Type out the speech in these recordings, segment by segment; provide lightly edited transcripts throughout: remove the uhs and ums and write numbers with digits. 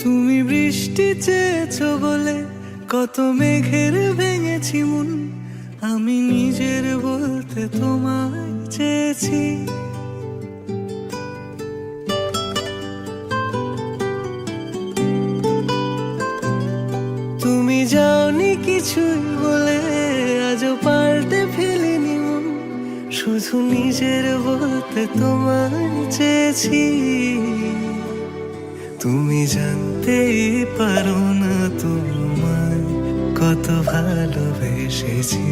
তুমি বৃষ্টি চেয়েছো বলে কত মেঘের ভেঙেছি মন, আমি নিজের বলতে তোমায় চেয়েছি। তুমি যাওনি কিছুই বলে আজও পাল্টে ফেলিনি মন, শুধু নিজের বলতে তোমায় চেয়েছি। তুমি জানতেই পারো না তোমায় কত ভালোবেসেছি।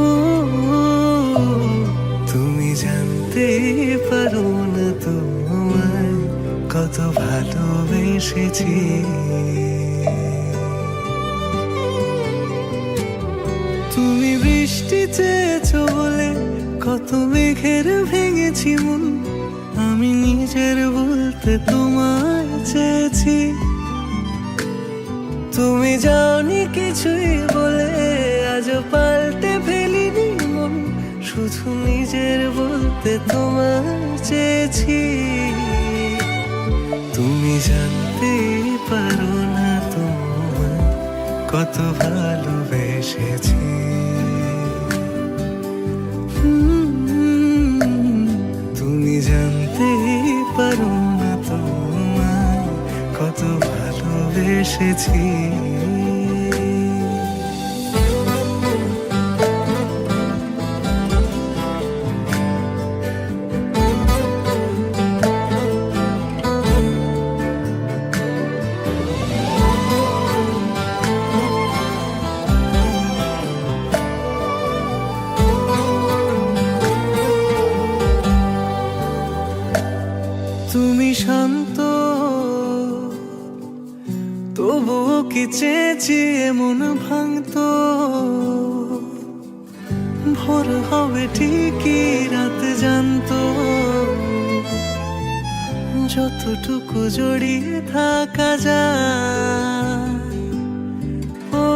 ও তুমি জানতেই পারো না তোমায় কত ভালোবেসেছি। তুমি বৃষ্টি চেয়েছো বলে কত মেঘের ভেঙেছি মন, আমি নিজের বলতে তোমায় চেয়েছি। তুমি যাওনি কিছুই বলে আজও পাল্টে ফেলিনি মন, শুধু নিজের বলতে তোমায় চেয়েছি। তুমি জানতে পারো না তোমায় কত ভালোবেসেছি। তুমি জানতে পারো না তোমায় কত ভালোবেসেছি। তুমি শান্ত তবুও কি চেয়েছি মন ভাঙতো, ভোর হবে ঠিকই রাত জানতো, যতটুকু জড়িয়ে থাকা যায়। ও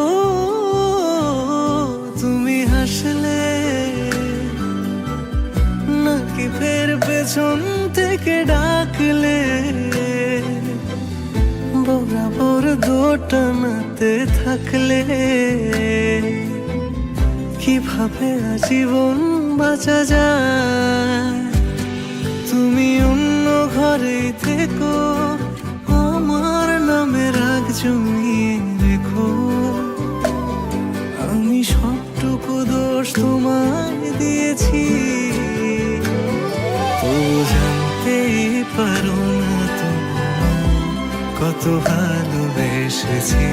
তুমি হাসলে নাকি ফের পেছন থেকে ডাকলে, বরাবর দোটানাতে থাকলে কিভাবে আজীবন বাঁচা যায়। তুমি অন্য ঘরে থেকো, আমার নামে রাগ জমিয়ে রেখো, আমি সবটুকু দোষ তোমায় দিয়েছি। তো জানতেই পারো না তোমায় কত ভালোবেসেছি।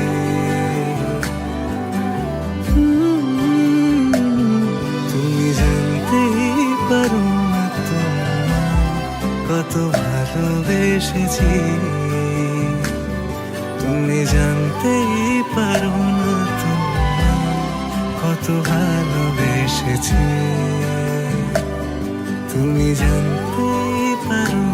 তুমি জানতেই পারো না তোমায় কত ভালোবেসেছি। তুমি জানতেই পারো না তোমায় কত ভালোবেসেছি। তুমি জানতেই পারো